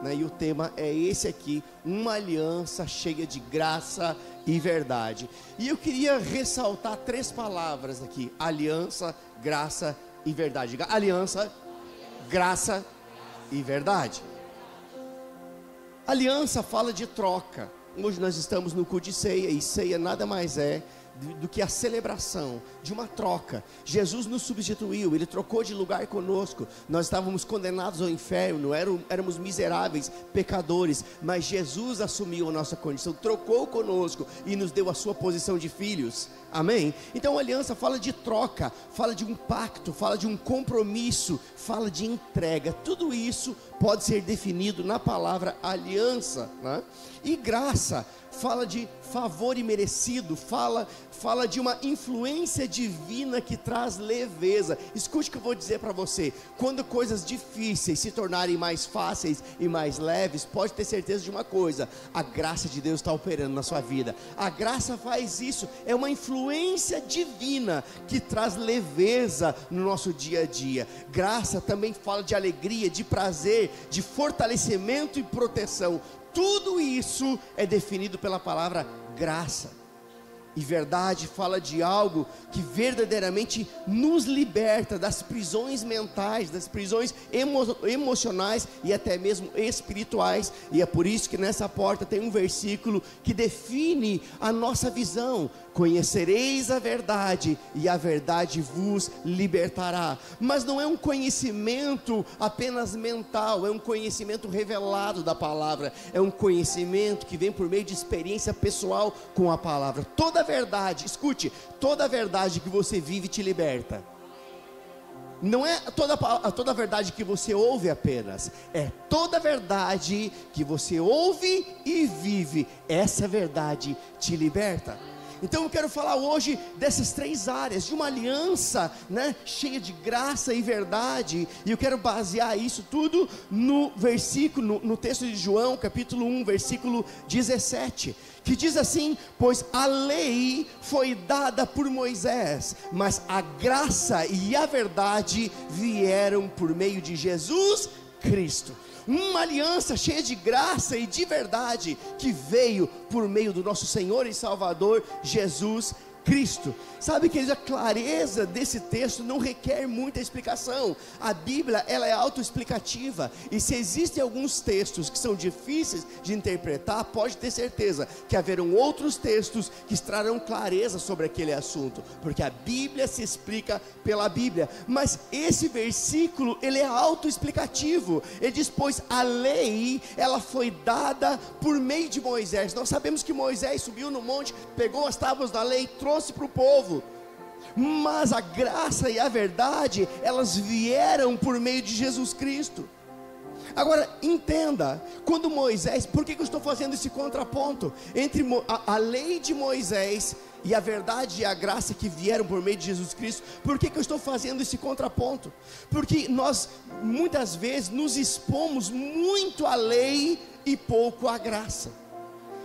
né? E o tema é esse aqui: uma aliança cheia de graça e verdade. E eu queria ressaltar 3 palavras aqui: aliança, graça e verdade. Aliança, graça e verdade. Aliança fala de troca. Hoje nós estamos no culto de ceia, e ceia nada mais é do que a celebração de uma troca. Jesus nos substituiu, Ele trocou de lugar conosco. Nós estávamos condenados ao inferno, éramos miseráveis, pecadores, mas Jesus assumiu a nossa condição, trocou conosco e nos deu a sua posição de filhos. Amém? Então a aliança fala de troca, fala de um pacto, fala de um compromisso, fala de entrega. Tudo isso pode ser definido na palavra aliança, né? E graça fala de favor imerecido, fala de uma influência divina que traz leveza. Escute o que eu vou dizer para você: quando coisas difíceis se tornarem mais fáceis e mais leves, pode ter certeza de uma coisa: a graça de Deus está operando na sua vida. A graça faz isso, é uma influência divina que traz leveza no nosso dia a dia. Graça também fala de alegria, de prazer, de fortalecimento e proteção. Tudo isso é definido pela palavra graça. E verdade fala de algo que verdadeiramente nos liberta das prisões mentais, das prisões emocionais e até mesmo espirituais. E é por isso que nessa porta tem um versículo que define a nossa visão: conhecereis a verdade e a verdade vos libertará. Mas não é um conhecimento apenas mental, é um conhecimento revelado da palavra, é um conhecimento que vem por meio de experiência pessoal com a palavra. Toda verdade, escute, toda verdade que você vive te liberta. Não é toda verdade que você ouve apenas, é toda verdade que você ouve e vive. Essa verdade te liberta. Então eu quero falar hoje dessas 3 áreas, de uma aliança, né, cheia de graça e verdade. E eu quero basear isso tudo no versículo, no texto de João, capítulo 1, versículo 17, que diz assim: pois a lei foi dada por Moisés, mas a graça e a verdade vieram por meio de Jesus Cristo. Uma aliança cheia de graça e de verdade que veio por meio do nosso Senhor e Salvador Jesus Cristo. Sabe, queridos, a clareza desse texto não requer muita explicação. A Bíblia, ela é autoexplicativa. E se existem alguns textos que são difíceis de interpretar, pode ter certeza que haverão outros textos que trarão clareza sobre aquele assunto, porque a Bíblia se explica pela Bíblia. Mas esse versículo, ele é autoexplicativo. Ele diz: pois a lei, ela foi dada por meio de Moisés. Nós sabemos que Moisés subiu no monte, pegou as tábuas da lei, trouxe para o povo. Mas a graça e a verdade, elas vieram por meio de Jesus Cristo. Agora entenda, quando Moisés, por que eu estou fazendo esse contraponto entre a lei de Moisés e a verdade e a graça que vieram por meio de Jesus Cristo? Por que eu estou fazendo esse contraponto? Porque nós muitas vezes nos expomos muito à lei e pouco à graça.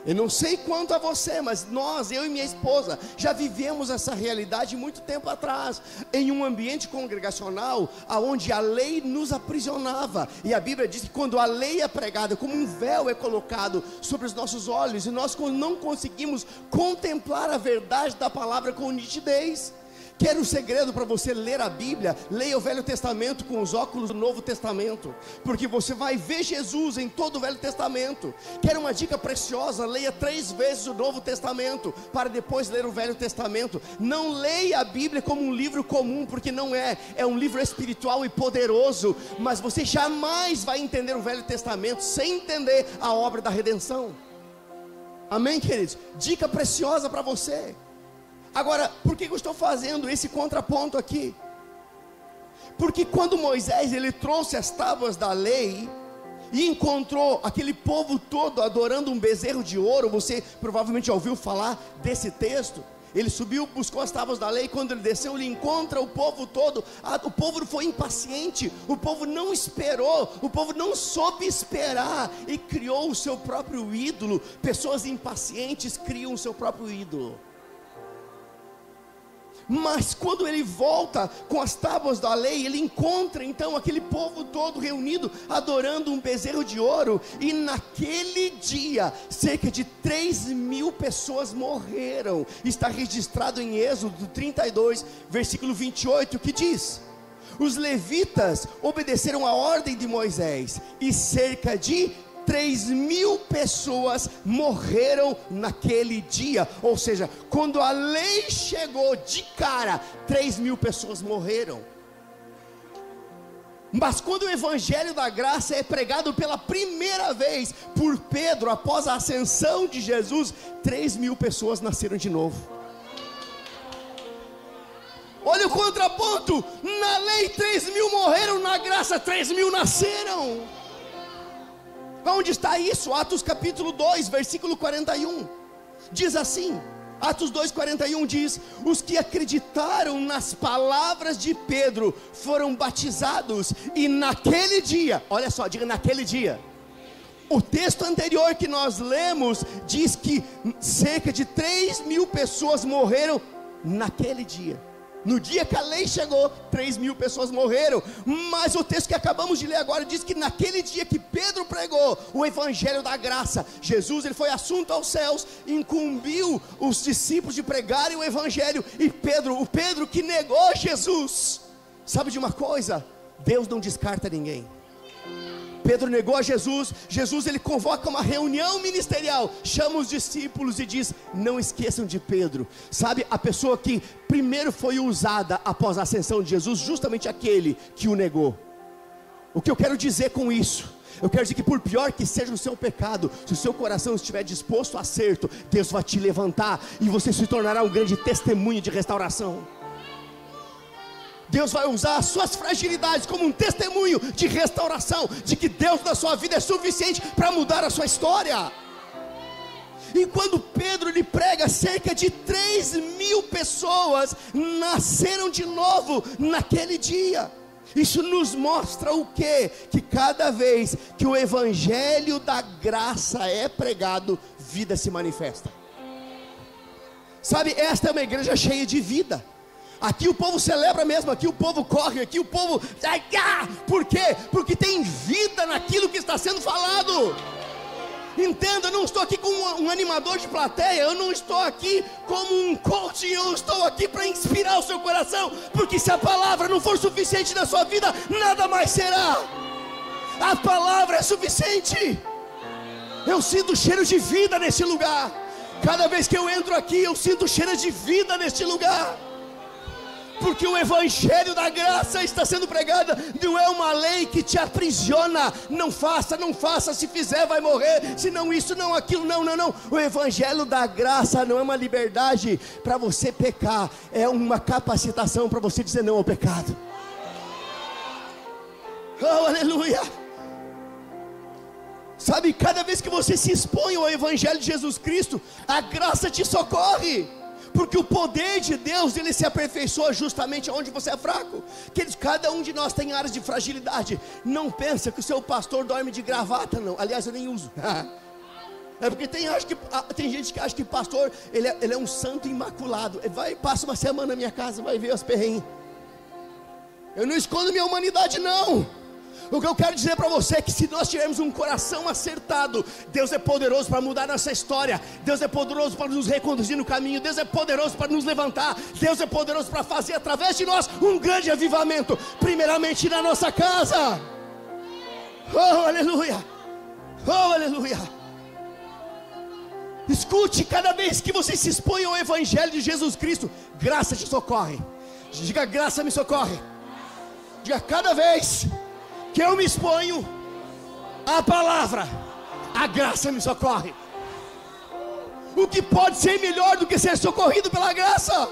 Eu não sei quanto a você, mas eu e minha esposa já vivemos essa realidade muito tempo atrás, em um ambiente congregacional onde a lei nos aprisionava. E a Bíblia diz que quando a lei é pregada, como um véu é colocado sobre os nossos olhos, e nós não conseguimos contemplar a verdade da palavra com nitidez. Quero um segredo para você ler a Bíblia: leia o Velho Testamento com os óculos do Novo Testamento, porque você vai ver Jesus em todo o Velho Testamento. Quero uma dica preciosa: leia 3 vezes o Novo Testamento, para depois ler o Velho Testamento. Não leia a Bíblia como um livro comum, porque não é um livro espiritual e poderoso, mas você jamais vai entender o Velho Testamento sem entender a obra da redenção. Amém, queridos? Dica preciosa para você. Agora, por que eu estou fazendo esse contraponto aqui? Porque quando Moisés, ele trouxe as tábuas da lei e encontrou aquele povo todo adorando um bezerro de ouro, você provavelmente já ouviu falar desse texto. Ele subiu, buscou as tábuas da lei, quando ele desceu, ele encontra o povo todo. O povo foi impaciente, o povo não esperou, o povo não soube esperar e criou o seu próprio ídolo. Pessoas impacientes criam o seu próprio ídolo. Mas quando ele volta com as tábuas da lei, ele encontra então aquele povo todo reunido, adorando um bezerro de ouro. E naquele dia, cerca de 3.000 pessoas morreram. Está registrado em Êxodo 32, versículo 28, que diz: os levitas obedeceram a ordem de Moisés, e cerca de 3.000 pessoas morreram naquele dia. Ou seja, quando a lei chegou de cara, 3.000 pessoas morreram. Mas quando o evangelho da graça é pregado pela primeira vez por Pedro, após a ascensão de Jesus, 3.000 pessoas nasceram de novo. Olha o contraponto: na lei 3.000 morreram, na graça 3.000 nasceram. Onde está isso? Atos capítulo 2, versículo 41, diz assim, Atos 2,41 diz: os que acreditaram nas palavras de Pedro foram batizados, e naquele dia, olha só, diga naquele dia. O texto anterior que nós lemos diz que cerca de 3.000 pessoas morreram naquele dia. No dia que a lei chegou, 3.000 pessoas morreram. Mas o texto que acabamos de ler agora diz que naquele dia que Pedro pregou o evangelho da graça, Jesus, ele foi assunto aos céus, incumbiu os discípulos de pregarem o evangelho. E o Pedro que negou Jesus, sabe de uma coisa? Deus não descarta ninguém. Pedro negou a Jesus. Jesus, ele convoca uma reunião ministerial, chama os discípulos e diz: não esqueçam de Pedro. Sabe, a pessoa que primeiro foi usada após a ascensão de Jesus, justamente aquele que o negou. O que eu quero dizer com isso? Eu quero dizer que por pior que seja o seu pecado, se o seu coração estiver disposto a acerto, Deus vai te levantar e você se tornará um grande testemunho de restauração. Deus vai usar as suas fragilidades como um testemunho de restauração, de que Deus na sua vida é suficiente para mudar a sua história. E quando Pedro lhe prega, cerca de 3.000 pessoas nasceram de novo naquele dia. Isso nos mostra o quê? Que cada vez que o evangelho da graça é pregado, vida se manifesta. Sabe, esta é uma igreja cheia de vida. Aqui o povo celebra mesmo, aqui o povo corre, aqui o povo... Por quê? Porque tem vida naquilo que está sendo falado. Entenda, eu não estou aqui como um animador de plateia, eu não estou aqui como um coach, eu estou aqui para inspirar o seu coração, porque se a palavra não for suficiente na sua vida, nada mais será. A palavra é suficiente. Eu sinto cheiro de vida neste lugar. Cada vez que eu entro aqui, eu sinto cheiro de vida neste lugar. Porque o evangelho da graça está sendo pregado. Não é uma lei que te aprisiona. Não faça, não faça, se fizer vai morrer, se não isso, não aquilo, não. O evangelho da graça não é uma liberdade para você pecar, é uma capacitação para você dizer não ao pecado. Oh, aleluia. Sabe, cada vez que você se expõe ao evangelho de Jesus Cristo, a graça te socorre. Porque o poder de Deus, ele se aperfeiçoa justamente onde você é fraco. Queridos, cada um de nós tem áreas de fragilidade. Não pensa que o seu pastor dorme de gravata, não. Aliás, eu nem uso. É porque tem gente que acha que pastor, ele é um santo imaculado. Ele passa uma semana na minha casa, vai ver os perrengues. Eu não escondo minha humanidade, não. O que eu quero dizer para você é que se nós tivermos um coração acertado, Deus é poderoso para mudar nossa história. Deus é poderoso para nos reconduzir no caminho. Deus é poderoso para nos levantar. Deus é poderoso para fazer através de nós um grande avivamento, primeiramente na nossa casa. Oh, aleluia. Oh, aleluia. Escute, cada vez que você se expõe ao evangelho de Jesus Cristo, graça te socorre. Diga: graça me socorre. Diga: cada vez que eu me exponho à palavra, a graça me socorre. O que pode ser melhor do que ser socorrido pela graça?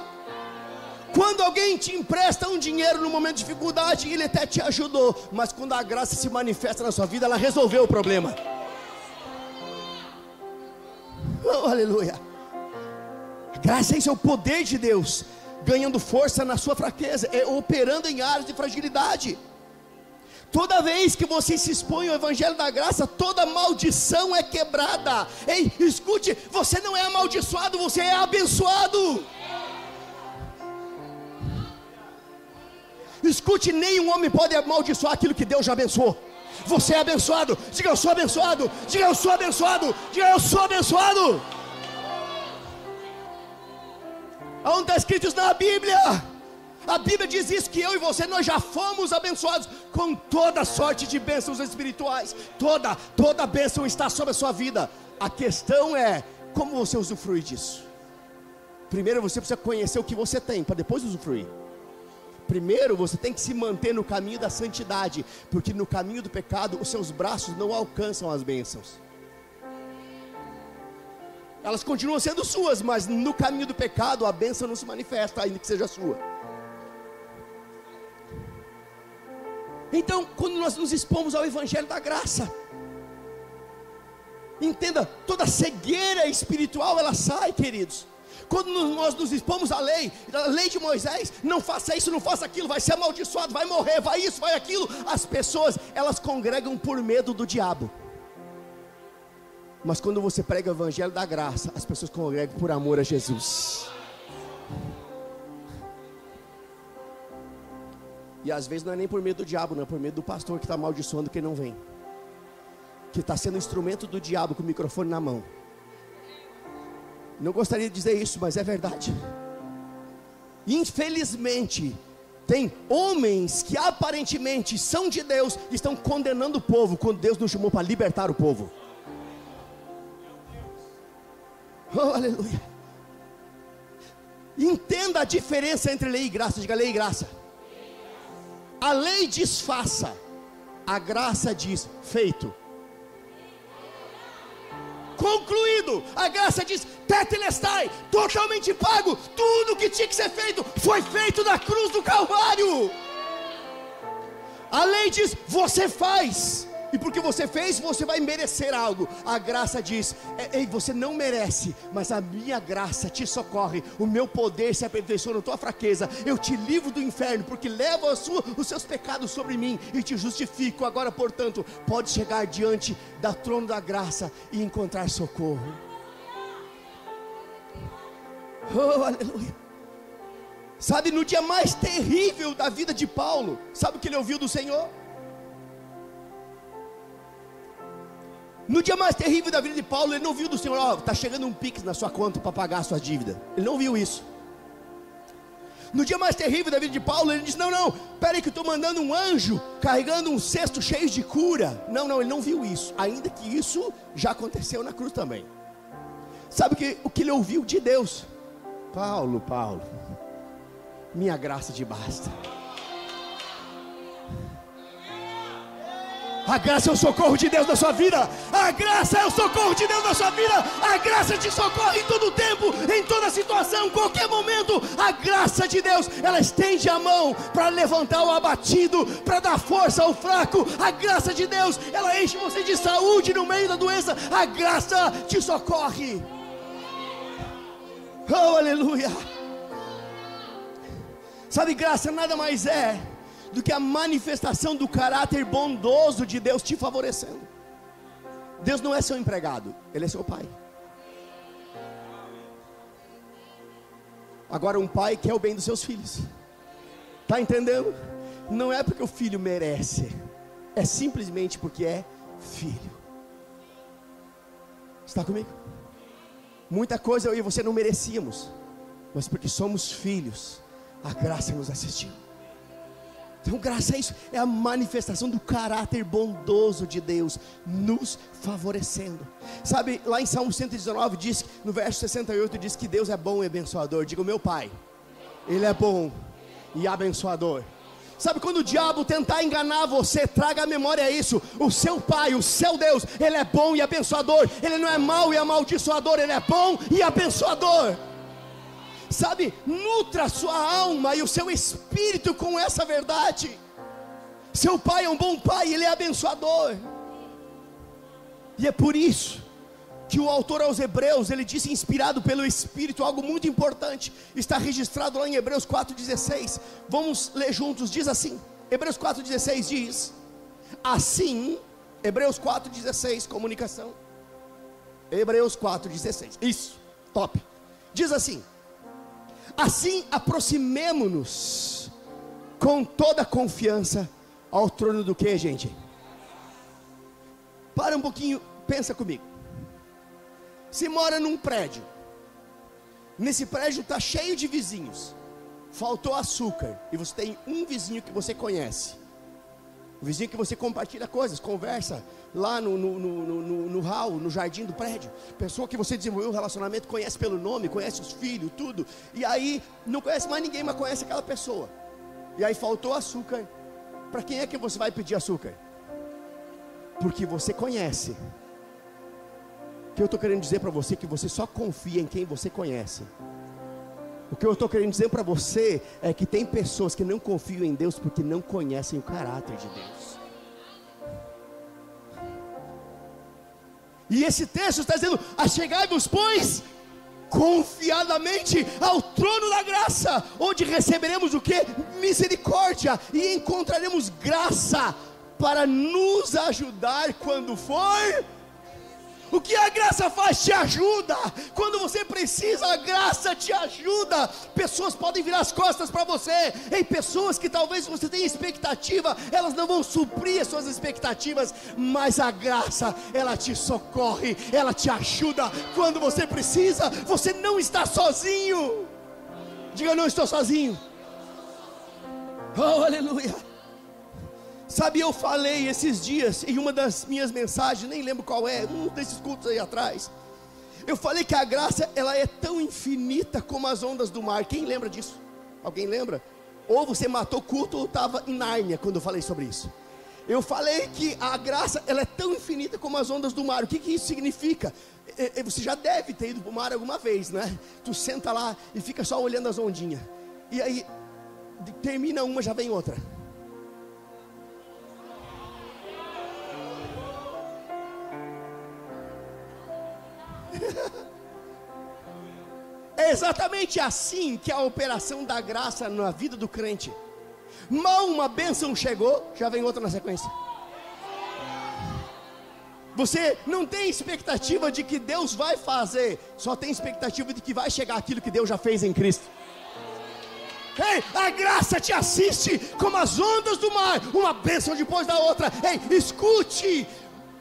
Quando alguém te empresta um dinheiro no momento de dificuldade, ele até te ajudou, mas quando a graça se manifesta na sua vida, ela resolveu o problema. Oh, aleluia. A graça é isso, é o poder de Deus ganhando força na sua fraqueza, é operando em áreas de fragilidade. Toda vez que você se expõe ao evangelho da graça, toda maldição é quebrada. Ei, escute, você não é amaldiçoado, você é abençoado. Escute, nenhum homem pode amaldiçoar aquilo que Deus já abençoou. Você é abençoado. Diga, eu sou abençoado. Diga, eu sou abençoado. Diga, eu sou abençoado. Aonde está escrito isso na Bíblia? A Bíblia diz isso, que eu e você, nós já fomos abençoados com toda sorte de bênçãos espirituais. Toda bênção está sobre a sua vida. A questão é, como você usufrui disso? Primeiro você precisa conhecer o que você tem, para depois usufruir. Primeiro você tem que se manter no caminho da santidade, porque no caminho do pecado, os seus braços não alcançam as bênçãos. Elas continuam sendo suas, mas no caminho do pecado, a bênção não se manifesta, ainda que seja sua. Então, quando nós nos expomos ao Evangelho da graça, entenda, toda cegueira espiritual, ela sai, queridos. Quando nós nos expomos à lei de Moisés, não faça isso, não faça aquilo, vai ser amaldiçoado, vai morrer, vai isso, vai aquilo. As pessoas, elas congregam por medo do diabo. Mas quando você prega o Evangelho da graça, as pessoas congregam por amor a Jesus. E às vezes não é nem por medo do diabo, não é por medo do pastor que está amaldiçoando quem não vem, que está sendo instrumento do diabo com o microfone na mão. Não gostaria de dizer isso, mas é verdade. Infelizmente, tem homens que aparentemente são de Deus e estão condenando o povo, quando Deus nos chamou para libertar o povo. Oh, aleluia. Entenda a diferença entre lei e graça. Diga, lei e graça. A lei diz faça, a graça diz feito. Concluído. A graça diz tetelestai, totalmente pago. Tudo que tinha que ser feito foi feito na cruz do Calvário. A lei diz você faz, e porque você fez, você vai merecer algo. A graça diz, ei, você não merece, mas a minha graça te socorre. O meu poder se aperfeiçoa na tua fraqueza. Eu te livro do inferno, porque levo os seus pecados sobre mim e te justifico. Agora, portanto, pode chegar diante da trono da graça e encontrar socorro. Oh, aleluia. Sabe, no dia mais terrível da vida de Paulo, sabe o que ele ouviu do Senhor? No dia mais terrível da vida de Paulo, ele não viu do Senhor, ó, está chegando um pix na sua conta para pagar a sua dívida. Ele não viu isso. No dia mais terrível da vida de Paulo, ele disse, não, peraí que eu estou mandando um anjo, carregando um cesto cheio de cura. Não, ele não viu isso, ainda que isso já aconteceu na cruz também. Sabe o que ele ouviu de Deus? Paulo, minha graça te basta. A graça é o socorro de Deus na sua vida. A graça é o socorro de Deus na sua vida. A graça te socorre em todo tempo, em toda situação, em qualquer momento. A graça de Deus, ela estende a mão para levantar o abatido, para dar força ao fraco. A graça de Deus, ela enche você de saúde no meio da doença. A graça te socorre. Oh, aleluia. Sabe, graça nada mais é do que a manifestação do caráter bondoso de Deus te favorecendo. Deus não é seu empregado, Ele é seu pai. Agora um pai quer o bem dos seus filhos. Está entendendo? Não é porque o filho merece, é simplesmente porque é filho. Está comigo? Muita coisa eu e você não merecíamos, mas porque somos filhos, a graça nos assistiu. Então graça é isso, é a manifestação do caráter bondoso de Deus nos favorecendo. Sabe, lá em Salmo 119 diz, no verso 68 diz que Deus é bom e abençoador. Diga, o meu pai, Ele é bom e abençoador. Sabe, quando o diabo tentar enganar você, traga à memória isso. O seu pai, o seu Deus, Ele é bom e abençoador. Ele não é mau e amaldiçoador, Ele é bom e abençoador. Sabe, nutra a sua alma e o seu espírito com essa verdade. Seu pai é um bom pai, Ele é abençoador. E é por isso que o autor aos Hebreus, ele disse, inspirado pelo Espírito, algo muito importante. Está registrado lá em Hebreus 4,16. Vamos ler juntos, diz assim. Hebreus 4,16 diz assim. Hebreus 4,16, comunicação. Hebreus 4,16, isso, top. Diz assim: assim aproximemo-nos com toda confiança ao trono do que, gente? Para um pouquinho, pensa comigo. Você mora num prédio, nesse prédio está cheio de vizinhos, faltou açúcar, e você tem um vizinho que você conhece, o vizinho que você compartilha coisas, conversa lá no hall, no jardim do prédio, pessoa que você desenvolveu um relacionamento, conhece pelo nome, conhece os filhos, tudo, e aí não conhece mais ninguém, mas conhece aquela pessoa, e aí faltou açúcar. Para quem é que você vai pedir açúcar? Porque você conhece. O que eu estou querendo dizer para você é que você só confia em quem você conhece. O que eu estou querendo dizer para você é que tem pessoas que não confiam em Deus porque não conhecem o caráter de Deus. E esse texto está dizendo: achegai-vos, pois, confiadamente ao trono da graça, onde receberemos o que? Misericórdia, e encontraremos graça para nos ajudar quando for. O que a graça faz? Te ajuda. Quando você precisa, a graça te ajuda. Pessoas podem virar as costas para você. Em pessoas que talvez você tenha expectativa, elas não vão suprir as suas expectativas, mas a graça, ela te socorre, ela te ajuda. Quando você precisa, você não está sozinho. Diga: não estou sozinho. Oh, aleluia. Sabe, eu falei esses dias em uma das minhas mensagens, nem lembro qual é, um desses cultos aí atrás. Eu falei que a graça, ela é tão infinita como as ondas do mar. Quem lembra disso? Alguém lembra? Ou você matou culto ou estava em Nárnia quando eu falei sobre isso. Eu falei que a graça, ela é tão infinita como as ondas do mar. O que isso significa? Você já deve ter ido para o mar alguma vez, né? Tu senta lá e fica só olhando as ondinhas. E aí, termina uma, já vem outra. É exatamente assim que é a operação da graça na vida do crente. Mal uma bênção chegou, já vem outra na sequência. Você não tem expectativa de que Deus vai fazer, só tem expectativa de que vai chegar aquilo que Deus já fez em Cristo. Ei, a graça te assiste como as ondas do mar, uma bênção depois da outra. Ei, escute,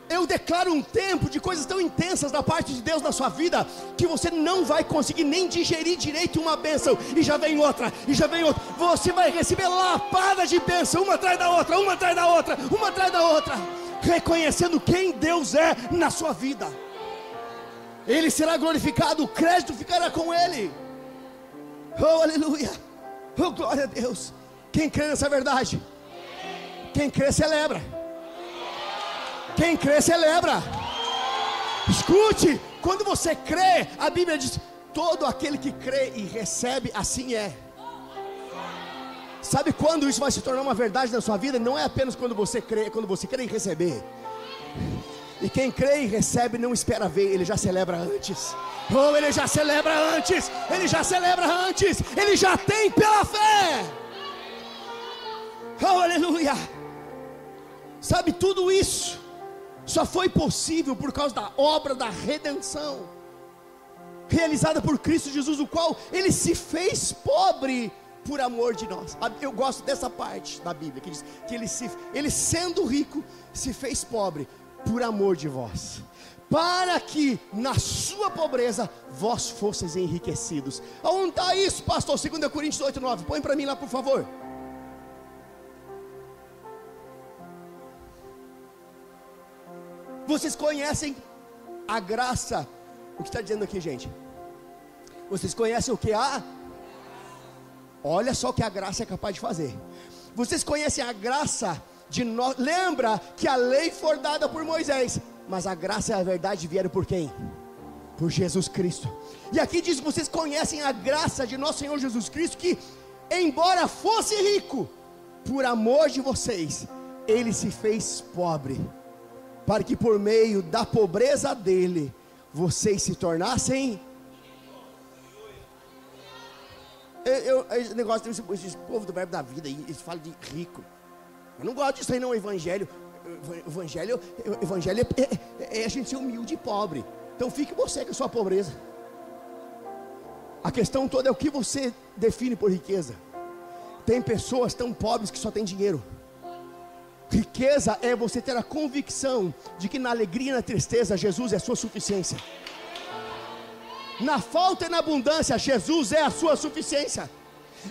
eu declaro um tempo de coisas tão intensas da parte de Deus na sua vida, que você não vai conseguir nem digerir direito uma bênção, e já vem outra, e já vem outra. Você vai receber lapada de bênção, uma atrás da outra, uma atrás da outra, uma atrás da outra, reconhecendo quem Deus é na sua vida. Ele será glorificado, o crédito ficará com Ele. Oh, aleluia, oh, glória a Deus. Quem crê nessa verdade? Quem crê celebra. Quem crê celebra. Escute, quando você crê, a Bíblia diz: todo aquele que crê e recebe, assim é. Sabe quando isso vai se tornar uma verdade na sua vida? Não é apenas quando você crê, é quando você crê e receber. E quem crê e recebe não espera ver, ele já celebra antes. Oh, ele já celebra antes. Ele já celebra antes. Ele já tem pela fé. Oh, aleluia. Sabe, tudo isso só foi possível por causa da obra da redenção realizada por Cristo Jesus, o qual Ele se fez pobre por amor de nós. Eu gosto dessa parte da Bíblia que diz que Ele sendo rico se fez pobre por amor de vós, para que na sua pobreza vós fosseis enriquecidos. Aonde está isso, pastor? 2 Coríntios 8:9, põe para mim lá, por favor. Vocês conhecem a graça? O que está dizendo aqui, gente? Vocês conhecem o que há? Olha só o que a graça é capaz de fazer. Vocês conhecem a graça de nós? Lembra que a lei foi dada por Moisés, mas a graça e a verdade vieram por quem? Por Jesus Cristo. E aqui diz que vocês conhecem a graça de nosso Senhor Jesus Cristo, que embora fosse rico, por amor de vocês, Ele se fez pobre, para que por meio da pobreza dele, vocês se tornassem. Esse negócio desse povo do verbo da vida, eles falam de rico. Eu não gosto disso aí não, evangelho é a gente ser humilde e pobre. Então fique você com a sua pobreza. A questão toda é o que você define por riqueza. Tem pessoas tão pobres que só tem dinheiro. Riqueza é você ter a convicção de que na alegria e na tristeza Jesus é a sua suficiência. Na falta e na abundância Jesus é a sua suficiência.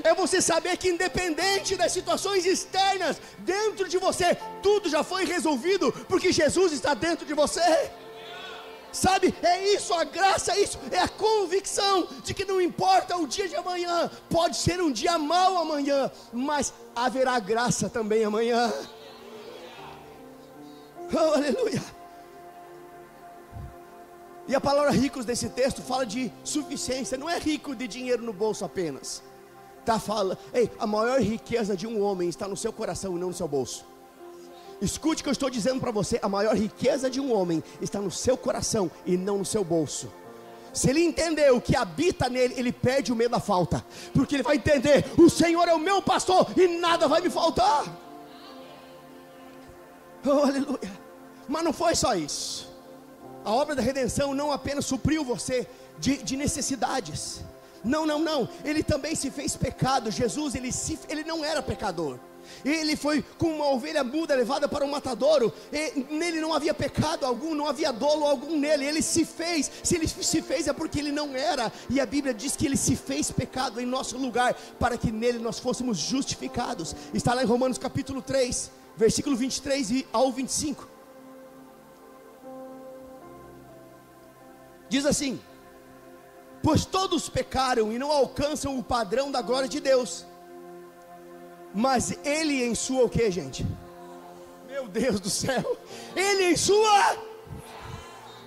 É você saber que independente das situações externas, dentro de você, tudo já foi resolvido, porque Jesus está dentro de você. Sabe, é isso a graça, é isso, é a convicção de que não importa o dia de amanhã, pode ser um dia mau amanhã, mas haverá graça também amanhã. Oh, aleluia. E a palavra ricos desse texto fala de suficiência, não é rico de dinheiro no bolso apenas. A maior riqueza de um homem está no seu coração e não no seu bolso. Escute o que eu estou dizendo para você, a maior riqueza de um homem está no seu coração e não no seu bolso. Se ele entender o que habita nele, ele perde o medo da falta, porque ele vai entender, o Senhor é o meu pastor e nada vai me faltar. Oh, aleluia. Mas não foi só isso. A obra da redenção não apenas supriu você de necessidades. Não, ele também se fez pecado. Jesus, ele não era pecador. Ele foi como uma ovelha muda levada para um matadouro. Nele não havia pecado algum, não havia dolo algum nele. Ele se fez, se ele se fez é porque ele não era. E a Bíblia diz que ele se fez pecado em nosso lugar, para que nele nós fôssemos justificados. Está lá em Romanos capítulo 3, versículo 23 ao 25. Diz assim: pois todos pecaram e não alcançam o padrão da glória de Deus. Mas ele em sua o que, gente? Meu Deus do céu. Ele em sua...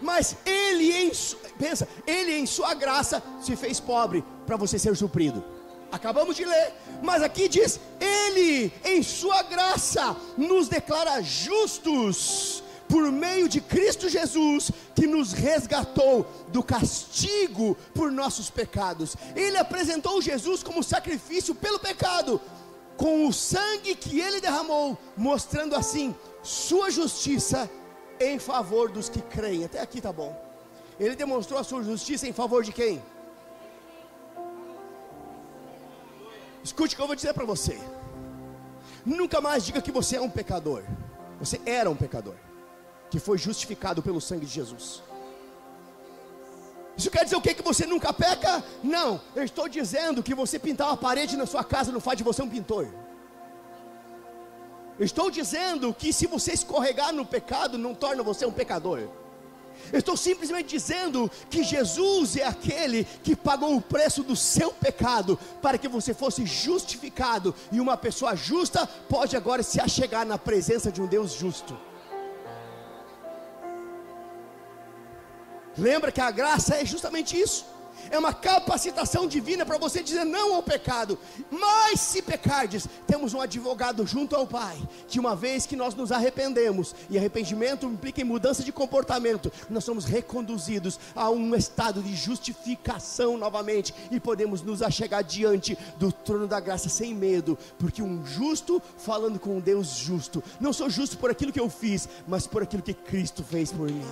Mas ele em sua graça se fez pobre para você ser suprido. Acabamos de ler. Mas aqui diz, ele em sua graça nos declara justos por meio de Cristo Jesus, que nos resgatou do castigo por nossos pecados. Ele apresentou Jesus como sacrifício pelo pecado, com o sangue que ele derramou, mostrando assim sua justiça em favor dos que creem. Até aqui tá bom. Ele demonstrou a sua justiça em favor de quem? Escute o que eu vou dizer para você. Nunca mais diga que você é um pecador. Você era um pecador que foi justificado pelo sangue de Jesus. Isso quer dizer o que? Que você nunca peca? Não, eu estou dizendo que você pintar uma parede na sua casa não faz de você um pintor. Eu estou dizendo que se você escorregar no pecado, não torna você um pecador. Eu estou simplesmente dizendo que Jesus é aquele que pagou o preço do seu pecado, para que você fosse justificado, e uma pessoa justa pode agora se achegar na presença de um Deus justo. Lembra que a graça é justamente isso, é uma capacitação divina para você dizer não ao pecado. Mas se pecardes, temos um advogado junto ao Pai, que uma vez que nós nos arrependemos, e arrependimento implica em mudança de comportamento, nós somos reconduzidos a um estado de justificação novamente, e podemos nos achegar diante do trono da graça sem medo, porque um justo falando com um Deus justo. Não sou justo por aquilo que eu fiz, mas por aquilo que Cristo fez por mim.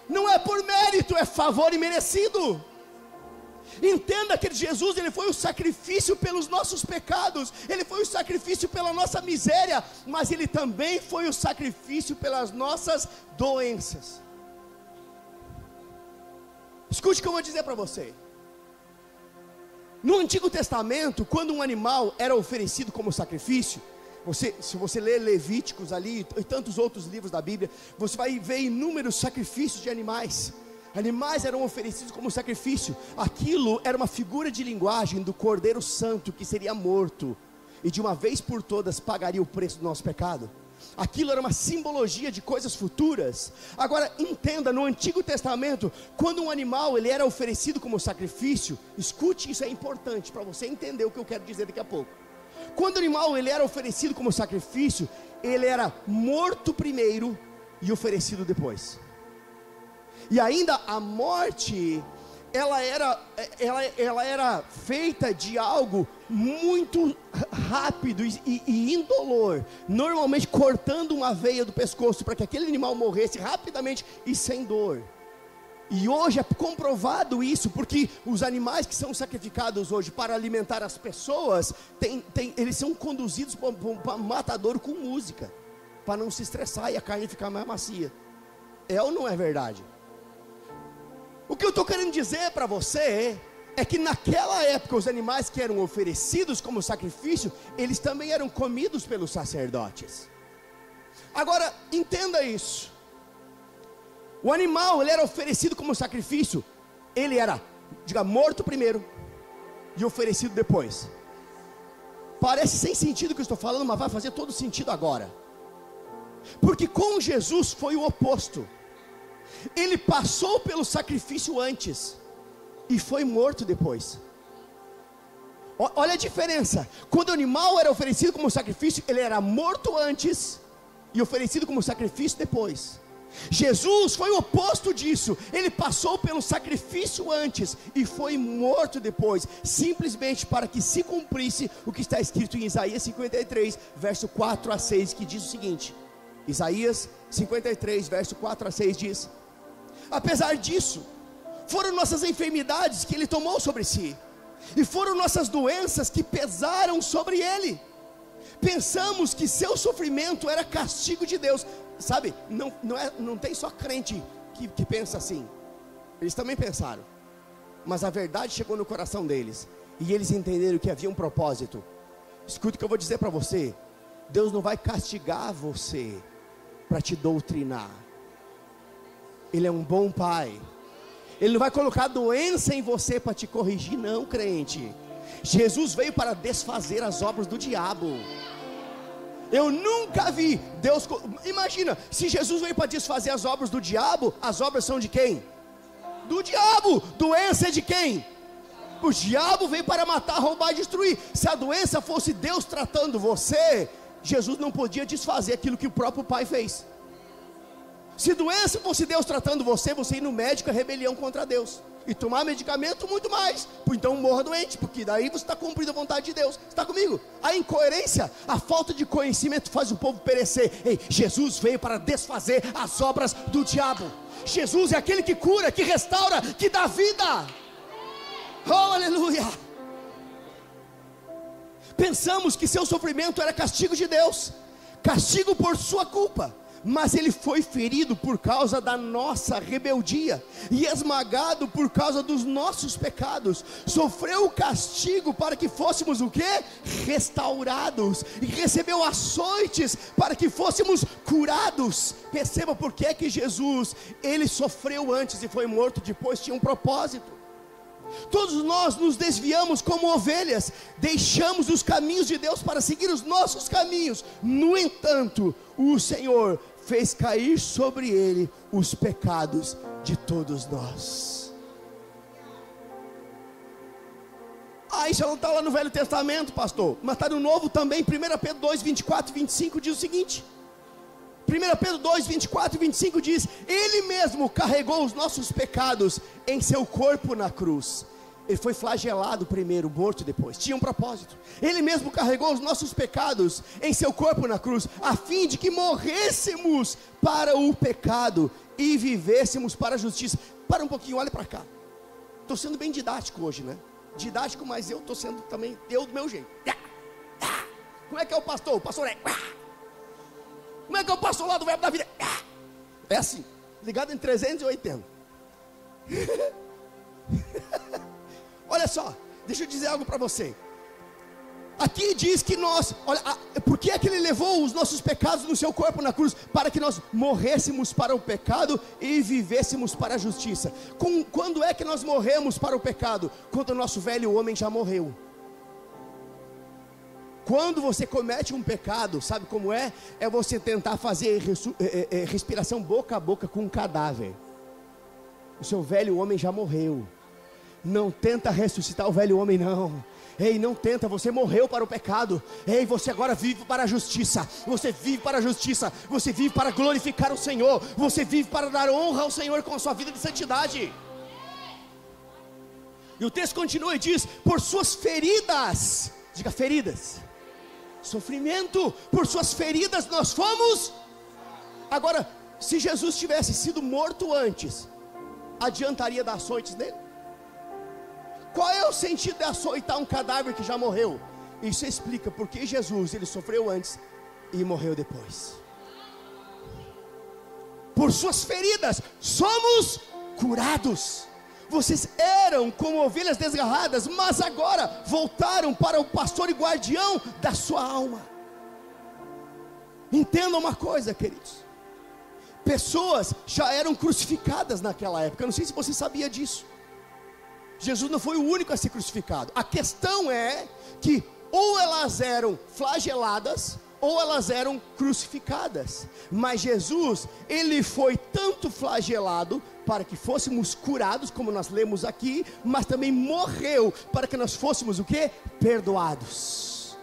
Não é por mérito, é favor imerecido. Entenda que Jesus, ele foi o sacrifício pelos nossos pecados, ele foi o sacrifício pela nossa miséria, mas ele também foi o sacrifício pelas nossas doenças. Escute o que eu vou dizer para você. No Antigo Testamento, quando um animal era oferecido como sacrifício, se você ler Levíticos ali e tantos outros livros da Bíblia, você vai ver inúmeros sacrifícios de animais. Animais eram oferecidos como sacrifício. Aquilo era uma figura de linguagem do Cordeiro Santo, que seria morto e de uma vez por todas pagaria o preço do nosso pecado. Aquilo era uma simbologia de coisas futuras. Agora entenda, no Antigo Testamento, quando um animal ele era oferecido como sacrifício, escute, isso é importante para você entender o que eu quero dizer daqui a pouco. Quando o animal ele era oferecido como sacrifício, ele era morto primeiro e oferecido depois. E ainda a morte, ela era feita de algo muito rápido e indolor, normalmente cortando uma veia do pescoço, para que aquele animal morresse rapidamente e sem dor. E hoje é comprovado isso, porque os animais que são sacrificados hoje para alimentar as pessoas, eles são conduzidos para um matadouro com música, para não se estressar e a carne ficar mais macia. É ou não é verdade? O que eu estou querendo dizer para você é que naquela época os animais que eram oferecidos como sacrifício, eles também eram comidos pelos sacerdotes. Agora, entenda isso. O animal, ele era oferecido como sacrifício. Ele era, diga, morto primeiro e oferecido depois. Parece sem sentido o que eu estou falando, mas vai fazer todo sentido agora. Porque com Jesus foi o oposto. Ele passou pelo sacrifício antes e foi morto depois. Olha a diferença. Quando o animal era oferecido como sacrifício, ele era morto antes e oferecido como sacrifício depois. Jesus foi o oposto disso. Ele passou pelo sacrifício antes e foi morto depois, simplesmente para que se cumprisse o que está escrito em Isaías 53, verso 4 a 6, que diz o seguinte. Isaías 53, verso 4 a 6 diz: apesar disso, foram nossas enfermidades que ele tomou sobre si, e foram nossas doenças que pesaram sobre ele. Pensamos que seu sofrimento era castigo de Deus. Sabe, não tem só crente que pensa assim. Eles também pensaram, mas a verdade chegou no coração deles, e eles entenderam que havia um propósito. Escuta o que eu vou dizer para você. Deus não vai castigar você para te doutrinar. Ele é um bom pai. Ele não vai colocar doença em você para te corrigir, não, crente. Jesus veio para desfazer as obras do diabo. Eu nunca vi Deus. Imagina, se Jesus veio para desfazer as obras do diabo, as obras são de quem? Do diabo. Doença é de quem? O diabo veio para matar, roubar e destruir. Se a doença fosse Deus tratando você, Jesus não podia desfazer aquilo que o próprio Pai fez. Se doença fosse Deus tratando você, você ir no médico é rebelião contra Deus, e tomar medicamento muito mais. Então morra doente, porque daí você está cumprindo a vontade de Deus. Está comigo? A incoerência, a falta de conhecimento faz o povo perecer. Ei, Jesus veio para desfazer as obras do diabo. Jesus é aquele que cura, que restaura, que dá vida. Oh, aleluia. Pensamos que seu sofrimento era castigo de Deus, castigo por sua culpa. Mas ele foi ferido por causa da nossa rebeldia e esmagado por causa dos nossos pecados. Sofreu o castigo para que fôssemos o quê? Restaurados. E recebeu açoites para que fôssemos curados. Perceba por que é que Jesus, ele sofreu antes e foi morto depois, tinha um propósito. Todos nós nos desviamos como ovelhas, deixamos os caminhos de Deus para seguir os nossos caminhos. No entanto, o Senhor fez cair sobre ele os pecados de todos nós. Isso não está lá no Velho Testamento, pastor, mas está no Novo também. 1 Pedro 2, 24 e 25 diz o seguinte. 1 Pedro 2, 24 e 25 diz: ele mesmo carregou os nossos pecados em seu corpo na cruz. Ele foi flagelado primeiro, morto depois. Tinha um propósito. Ele mesmo carregou os nossos pecados em seu corpo na cruz, a fim de que morrêssemos para o pecado e vivêssemos para a justiça. Para um pouquinho, olha para cá. Estou sendo bem didático hoje, né? Didático, mas eu estou sendo também, eu do meu jeito. Como é que é o pastor? O pastor é... Como é que é o pastor lá do Verbo da Vida? É assim, ligado em 380. Olha só, deixa eu dizer algo para você. Aqui diz que nós, olha, por que é que ele levou os nossos pecados no seu corpo na cruz? Para que nós morrêssemos para o pecado e vivêssemos para a justiça. Quando é que nós morremos para o pecado? Quando o nosso velho homem já morreu. Quando você comete um pecado, sabe como é? É você tentar fazer respiração boca a boca com um cadáver. O seu velho homem já morreu. Não tenta ressuscitar o velho homem, não. Ei, não tenta, você morreu para o pecado. Ei, você agora vive para a justiça. Você vive para a justiça. Você vive para glorificar o Senhor. Você vive para dar honra ao Senhor com a sua vida de santidade. E o texto continua e diz: por suas feridas, diga feridas, sofrimento, por suas feridas nós fomos. Agora, se Jesus tivesse sido morto antes adiantaria dar açoites nele? Qual é o sentido de açoitar um cadáver que já morreu? Isso explica porque Jesus, ele sofreu antes e morreu depois. Por suas feridas somos curados. Vocês eram como ovelhas desgarradas, mas agora voltaram para o pastor e guardião da sua alma. Entendam uma coisa, queridos: pessoas já eram crucificadas naquela época. Eu não sei se você sabia disso. Jesus não foi o único a ser crucificado. A questão é que ou elas eram flageladas, ou elas eram crucificadas. Mas Jesus, ele foi tanto flagelado para que fôssemos curados, como nós lemos aqui, mas também morreu para que nós fôssemos o quê? Perdoados.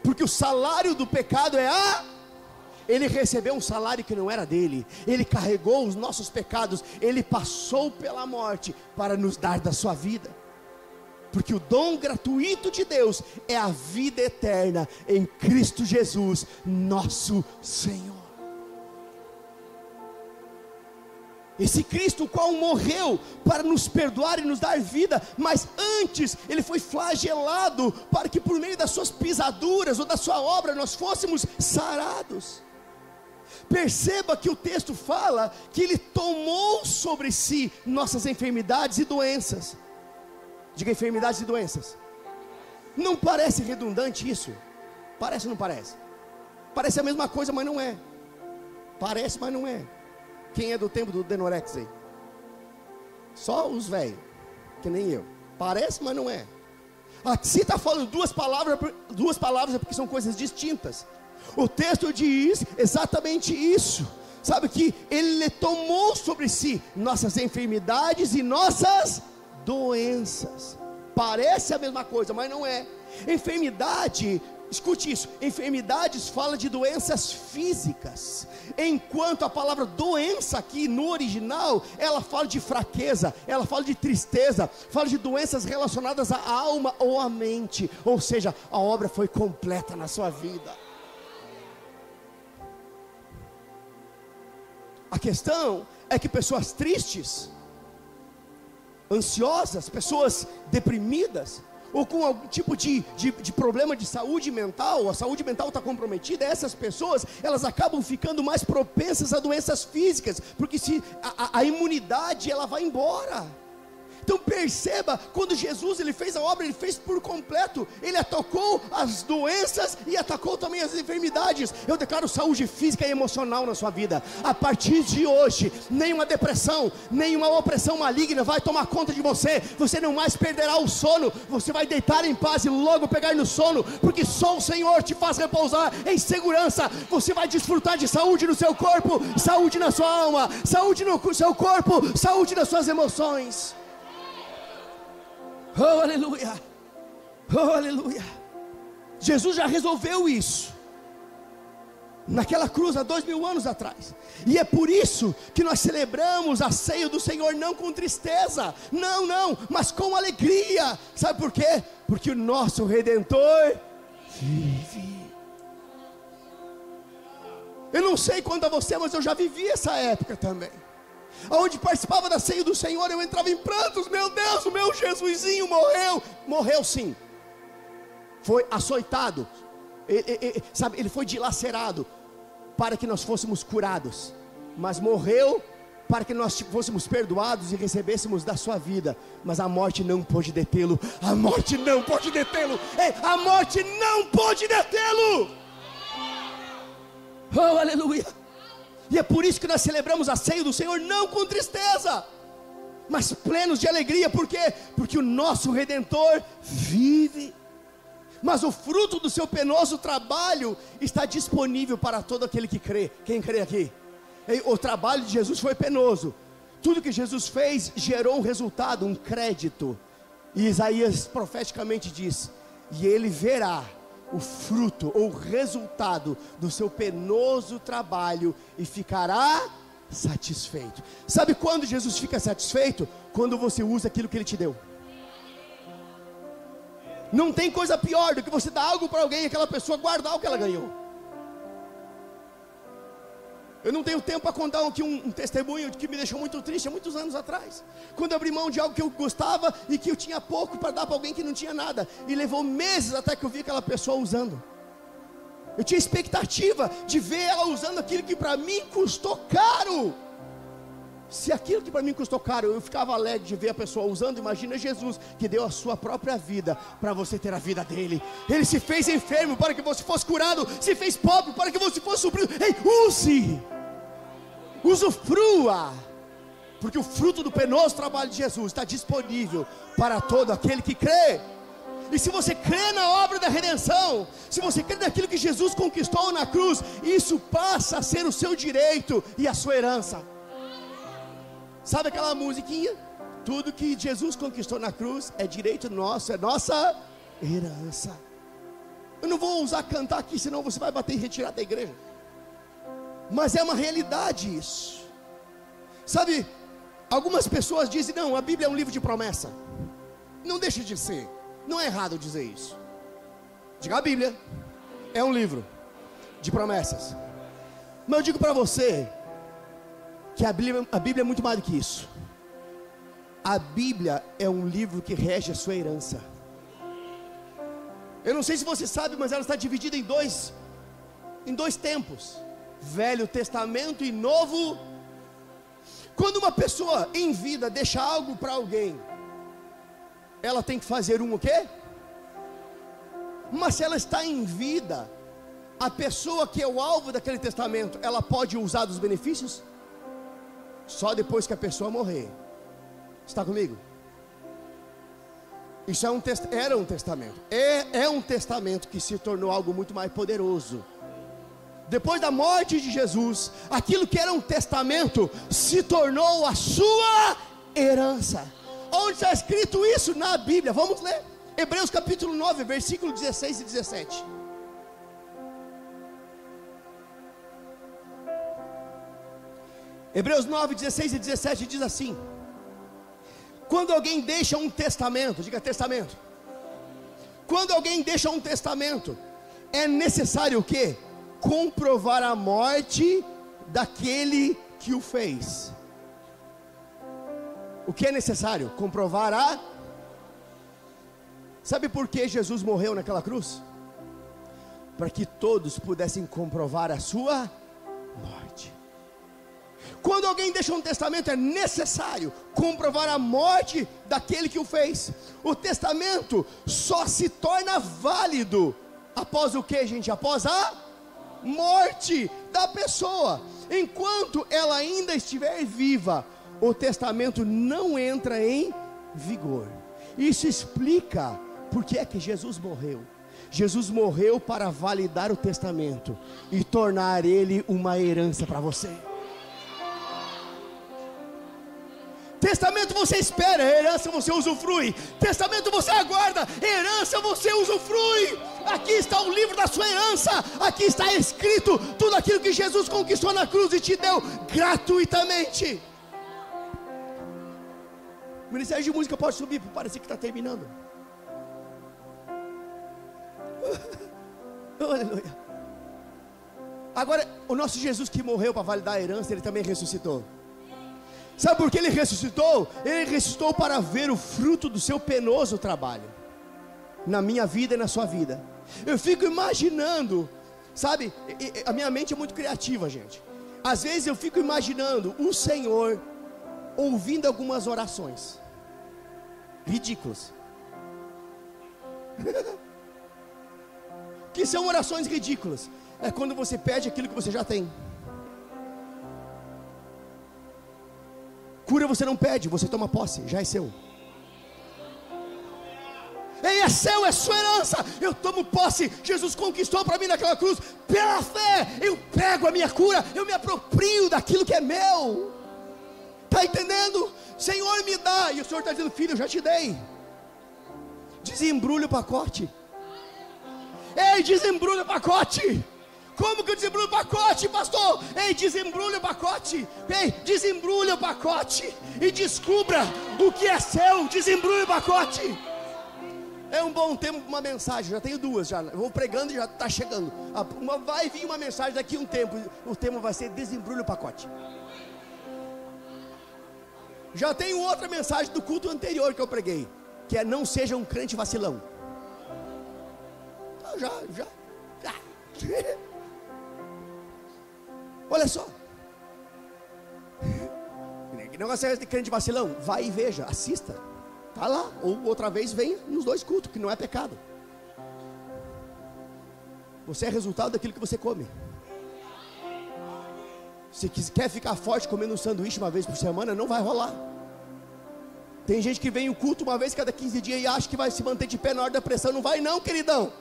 Porque o salário do pecado é ele recebeu um salário que não era dele. Ele carregou os nossos pecados. Ele passou pela morte para nos dar da sua vida. Porque o dom gratuito de Deus é a vida eterna em Cristo Jesus, nosso Senhor. Esse Cristo, o qual morreu para nos perdoar e nos dar vida, mas antes ele foi flagelado para que por meio das suas pisaduras ou da sua obra nós fôssemos sarados. Perceba que o texto fala que ele tomou sobre si nossas enfermidades e doenças. Diga enfermidades e doenças. Não parece redundante isso? Parece ou não parece? Parece a mesma coisa, mas não é. Parece, mas não é. Quem é do tempo do Denorex aí? Só os velhos, que nem eu. Parece, mas não é. Aqui está falando duas palavras é porque são coisas distintas. O texto diz exatamente isso. Sabe que ele tomou sobre si nossas enfermidades e nossas doenças. Parece a mesma coisa, mas não é. Enfermidade, escute isso, enfermidades fala de doenças físicas, enquanto a palavra doença aqui no original, ela fala de fraqueza, ela fala de tristeza, fala de doenças relacionadas à alma ou à mente. Ou seja, a obra foi completa na sua vida. A questão é que pessoas tristes, ansiosas, pessoas deprimidas, ou com algum tipo de problema de saúde mental, a saúde mental está comprometida, essas pessoas, elas acabam ficando mais propensas a doenças físicas, porque se a imunidade, ela vai embora. Então perceba, quando Jesus ele fez a obra, ele fez por completo. Ele atacou as doenças e atacou também as enfermidades. Eu declaro saúde física e emocional na sua vida. A partir de hoje, nenhuma depressão, nenhuma opressão maligna vai tomar conta de você. Você não mais perderá o sono. Você vai deitar em paz e logo pegar no sono, porque só o Senhor te faz repousar em segurança. Você vai desfrutar de saúde no seu corpo, saúde na sua alma, saúde no seu corpo, saúde nas suas emoções. Oh, aleluia, oh, aleluia. Jesus já resolveu isso naquela cruz há 2000 anos atrás. E é por isso que nós celebramos a ceia do Senhor não com tristeza, não, mas com alegria. Sabe por quê? Porque o nosso Redentor vive. Eu não sei quanto a você, mas eu já vivi essa época também, onde participava da ceia do Senhor, eu entrava em prantos. Meu Deus, o meu Jesusinho morreu sim, foi açoitado, ele foi dilacerado para que nós fôssemos curados, mas morreu para que nós fôssemos perdoados e recebêssemos da sua vida. Mas a morte não pôde detê-lo, a morte não pôde detê-lo, a morte não pôde detê-lo. Oh, aleluia. E é por isso que nós celebramos a ceia do Senhor não com tristeza, mas plenos de alegria. Por quê? Porque o nosso Redentor vive. Mas o fruto do seu penoso trabalho está disponível para todo aquele que crê. Quem crê aqui? O trabalho de Jesus foi penoso. Tudo que Jesus fez gerou um resultado, um crédito. E Isaías profeticamente diz: e ele verá o fruto ou o resultado do seu penoso trabalho e ficará satisfeito. Sabe quando Jesus fica satisfeito? Quando você usa aquilo que ele te deu. Não tem coisa pior do que você dar algo para alguém e aquela pessoa guardar o que ela ganhou. Eu não tenho tempo para contar aqui um testemunho que me deixou muito triste há muitos anos atrás. Quando eu abri mão de algo que eu gostava e que eu tinha pouco para dar para alguém que não tinha nada. E levou meses até que eu vi aquela pessoa usando. Eu tinha expectativa de ver ela usando aquilo que para mim custou caro. Se aquilo que para mim custou caro, eu ficava alegre de ver a pessoa usando. Imagina Jesus, que deu a sua própria vida para você ter a vida dele. Ele se fez enfermo para que você fosse curado, se fez pobre para que você fosse suprido. Ei, use, usufrua, porque o fruto do penoso trabalho de Jesus está disponível para todo aquele que crê. E se você crê na obra da redenção, se você crê naquilo que Jesus conquistou na cruz, isso passa a ser o seu direito e a sua herança. Sabe aquela musiquinha? Tudo que Jesus conquistou na cruz é direito nosso, é nossa herança. Eu não vou usar cantar aqui, senão você vai bater em retirada da igreja. Mas é uma realidade isso. Sabe, algumas pessoas dizem, não, a Bíblia é um livro de promessa. Não deixa de ser. Não é errado dizer isso. Diga, a Bíblia é um livro de promessas. Mas eu digo para você que a Bíblia é muito mais do que isso. A Bíblia é um livro que rege a sua herança. Eu não sei se você sabe, mas ela está dividida em dois tempos: Velho Testamento e Novo. Quando uma pessoa em vida deixa algo para alguém, ela tem que fazer o quê? Mas se ela está em vida, a pessoa que é o alvo daquele testamento, ela pode usar dos benefícios? Só depois que a pessoa morrer. Está comigo? Isso era um testamento. É um testamento que se tornou algo muito mais poderoso. Depois da morte de Jesus, aquilo que era um testamento se tornou a sua herança. Onde está escrito isso na Bíblia? Vamos ler Hebreus capítulo 9, versículo 16 e 17. Hebreus 9, 16 e 17 diz assim: quando alguém deixa um testamento, diga testamento. Quando alguém deixa um testamento, é necessário o quê? Comprovar a morte daquele que o fez. O que é necessário? Comprovar a... Sabe por que Jesus morreu naquela cruz? Para que todos pudessem comprovar a sua morte. Quando alguém deixa um testamento, é necessário comprovar a morte daquele que o fez. O testamento só se torna válido após o que, gente? Após a morte da pessoa. Enquanto ela ainda estiver viva, o testamento não entra em vigor. Isso explica por que é que Jesus morreu. Jesus morreu para validar o testamento e tornar ele uma herança para você. Testamento você espera, herança você usufrui. Testamento você aguarda, herança você usufrui. Aqui está o livro da sua herança. Aqui está escrito tudo aquilo que Jesus conquistou na cruz e te deu gratuitamente. O Ministério de Música pode subir, parece que está terminando. Aleluia. Agora, o nosso Jesus que morreu para validar a herança, ele também ressuscitou. Sabe por que ele ressuscitou? Ele ressuscitou para ver o fruto do seu penoso trabalho na minha vida e na sua vida. Eu fico imaginando, sabe, a minha mente é muito criativa, gente. Às vezes eu fico imaginando o Senhor ouvindo algumas orações ridículas. Que são orações ridículas? É quando você pede aquilo que você já tem. Cura você não pede, você toma posse, já é seu. Ei, é seu, é sua herança. Eu tomo posse, Jesus conquistou para mim naquela cruz. Pela fé, eu pego a minha cura, eu me aproprio daquilo que é meu. Está entendendo? Senhor, me dá. E o Senhor está dizendo, filho, eu já te dei. Desembrulha o pacote. Ei, desembrulha o pacote. Como que eu desembrulho o pacote, pastor? Ei, desembrulha o pacote. Ei, desembrulha o pacote e descubra o que é seu. Desembrulha o pacote. É um bom tempo para uma mensagem. Já tenho duas já. Eu vou pregando e já está chegando. Vai vir uma mensagem daqui a um tempo. O tema vai ser desembrulha o pacote. Já tenho outra mensagem do culto anterior que eu preguei, que é não seja um crente vacilão. Já. Olha só. Que negócio é de crente vacilão? Vai e veja, assista. Tá lá, ou outra vez vem nos dois cultos, que não é pecado. Você é resultado daquilo que você come. Se quer ficar forte comendo um sanduíche uma vez por semana, não vai rolar. Tem gente que vem o culto uma vez cada 15 dias e acha que vai se manter de pé na hora da pressão. Não vai não, queridão.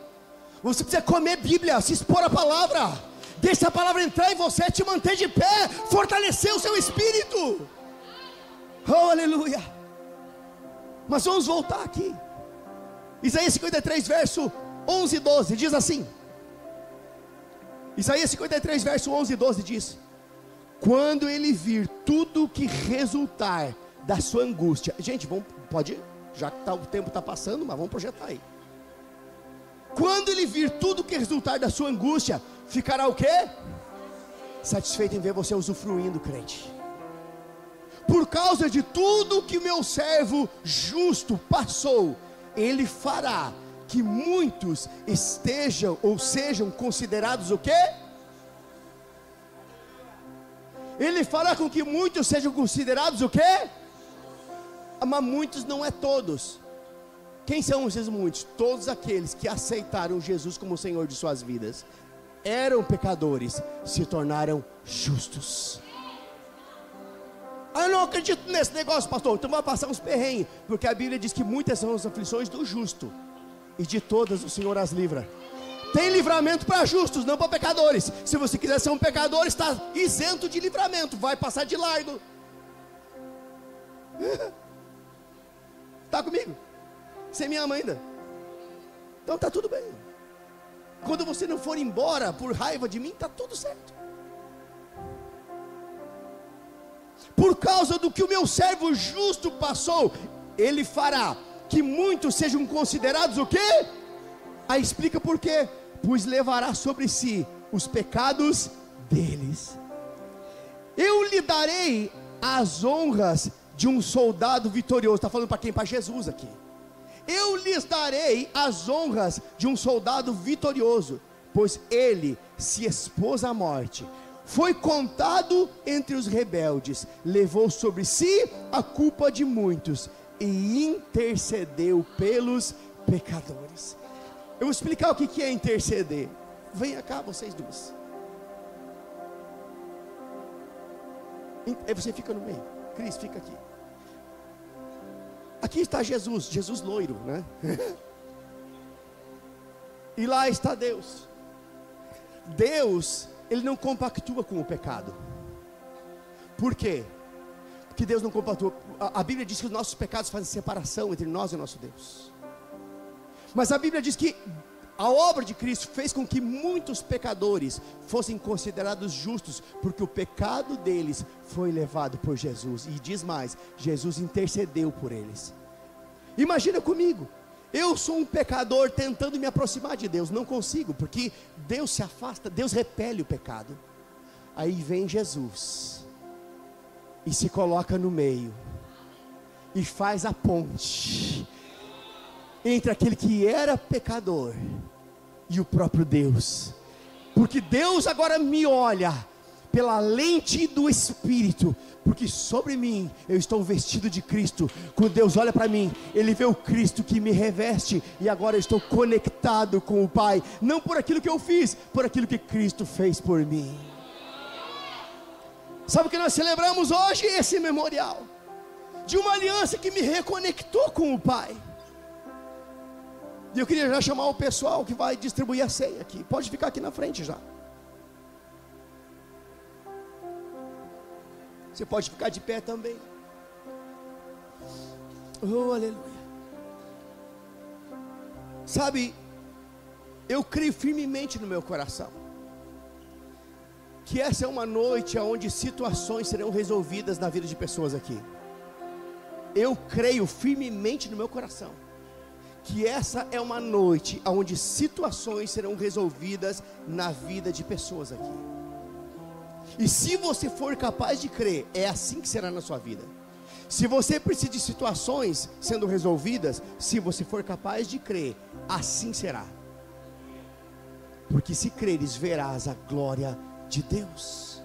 Você precisa comer Bíblia, se expor a palavra. Deixa a palavra entrar em você, te manter de pé, fortalecer o seu espírito. Oh, aleluia. Mas vamos voltar aqui. Isaías 53, verso 11 e 12, diz assim. Isaías 53, verso 11 e 12 diz: quando ele vir tudo que resultar da sua angústia. Gente, pode, já que o tempo está passando, mas vamos projetar aí. Quando ele vir tudo que resultar da sua angústia, ficará o quê? Satisfeito em ver você usufruindo, crente. Por causa de tudo que o meu servo justo passou, ele fará que muitos estejam ou sejam considerados o quê? Ele fará com que muitos sejam considerados o quê? Mas muitos não é todos. Quem são esses muitos? Todos aqueles que aceitaram Jesus como Senhor de suas vidas. Eram pecadores, se tornaram justos. Eu não acredito nesse negócio, pastor. Então vai passar uns perrengues, porque a Bíblia diz que muitas são as aflições do justo, e de todas o Senhor as livra. Tem livramento para justos, não para pecadores. Se você quiser ser um pecador, está isento de livramento, vai passar de largo. Está comigo? Você me ama ainda? Então está tudo bem. Quando você não for embora por raiva de mim, está tudo certo. Por causa do que o meu servo justo passou, ele fará que muitos sejam considerados o quê? Aí explica por quê. Pois levará sobre si os pecados deles. Eu lhe darei as honras de um soldado vitorioso. Está falando para quem? Para Jesus aqui. Eu lhes darei as honras de um soldado vitorioso, pois ele se expôs à morte, foi contado entre os rebeldes, levou sobre si a culpa de muitos e intercedeu pelos pecadores. Eu vou explicar o que é interceder. Venha cá vocês duas. Aí você fica no meio. Cris, fica aqui. Aqui está Jesus, Jesus loiro, né? E lá está Deus. Deus, Ele não compactua com o pecado. Por quê? Porque Deus não compactua. A Bíblia diz que os nossos pecados fazem separação entre nós e o nosso Deus. Mas a Bíblia diz que a obra de Cristo fez com que muitos pecadores fossem considerados justos, porque o pecado deles foi levado por Jesus. E diz mais, Jesus intercedeu por eles. Imagina comigo, eu sou um pecador tentando me aproximar de Deus, não consigo, porque Deus se afasta, Deus repele o pecado. Aí vem Jesus e se coloca no meio e faz a ponte entre aquele que era pecador e o próprio Deus, porque Deus agora me olha pela lente do Espírito, porque sobre mim eu estou vestido de Cristo. Quando Deus olha para mim, Ele vê o Cristo que me reveste, e agora eu estou conectado com o Pai, não por aquilo que eu fiz, por aquilo que Cristo fez por mim. Sabe o que nós celebramos hoje? Esse memorial de uma aliança que me reconectou com o Pai. E eu queria já chamar o pessoal que vai distribuir a ceia aqui. Pode ficar aqui na frente já. Você pode ficar de pé também. Oh, aleluia. Sabe, eu creio firmemente no meu coração que essa é uma noite onde situações serão resolvidas na vida de pessoas aqui. Eu creio firmemente no meu coração que essa é uma noite onde situações serão resolvidas na vida de pessoas aqui. E se você for capaz de crer, é assim que será na sua vida. Se você precisa de situações sendo resolvidas, se você for capaz de crer, assim será. Porque se creres, verás a glória de Deus.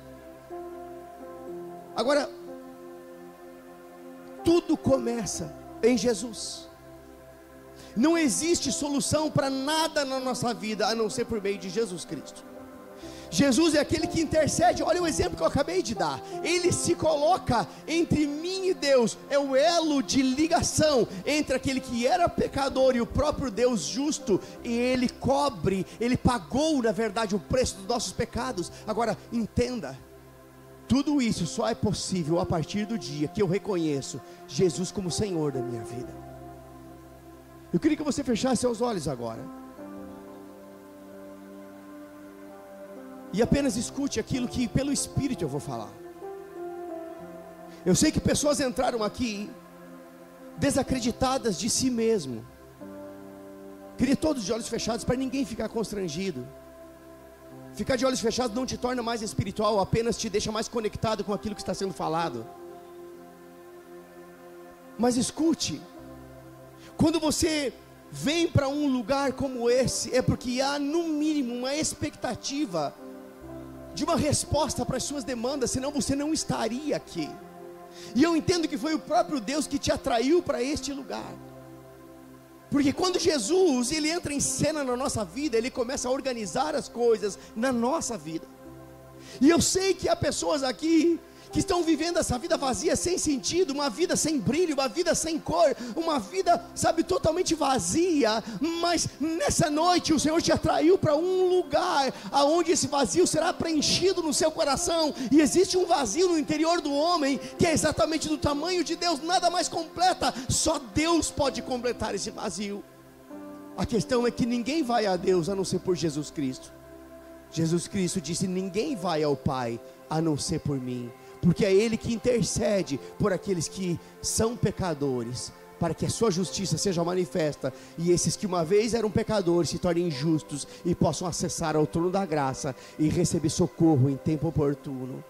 Agora, tudo começa em Jesus. Não existe solução para nada na nossa vida, a não ser por meio de Jesus Cristo. Jesus é aquele que intercede. Olha o exemplo que eu acabei de dar. Ele se coloca entre mim e Deus. É o elo de ligação entre aquele que era pecador e o próprio Deus justo. E ele cobre, ele pagou na verdade o preço dos nossos pecados. Agora entenda, tudo isso só é possível a partir do dia que eu reconheço Jesus como Senhor da minha vida. Eu queria que você fechasse seus olhos agora e apenas escute aquilo que pelo Espírito eu vou falar. Eu sei que pessoas entraram aqui desacreditadas de si mesmo. Queria todos de olhos fechados para ninguém ficar constrangido. Ficar de olhos fechados não te torna mais espiritual, apenas te deixa mais conectado com aquilo que está sendo falado. Mas escute, quando você vem para um lugar como esse, é porque há no mínimo uma expectativa de uma resposta para as suas demandas, senão você não estaria aqui. E eu entendo que foi o próprio Deus que te atraiu para este lugar. Porque quando Jesus, ele entra em cena na nossa vida, ele começa a organizar as coisas na nossa vida. E eu sei que há pessoas aqui que estão vivendo essa vida vazia, sem sentido, uma vida sem brilho, uma vida sem cor, uma vida, sabe, totalmente vazia. Mas nessa noite o Senhor te atraiu para um lugar aonde esse vazio será preenchido no seu coração. E existe um vazio no interior do homem que é exatamente do tamanho de Deus, nada mais completa. Só Deus pode completar esse vazio. A questão é que ninguém vai a Deus a não ser por Jesus Cristo. Jesus Cristo disse: ninguém vai ao Pai a não ser por mim. Porque é Ele que intercede por aqueles que são pecadores, para que a sua justiça seja manifesta, e esses que uma vez eram pecadores se tornem justos e possam acessar ao trono da graça e receber socorro em tempo oportuno.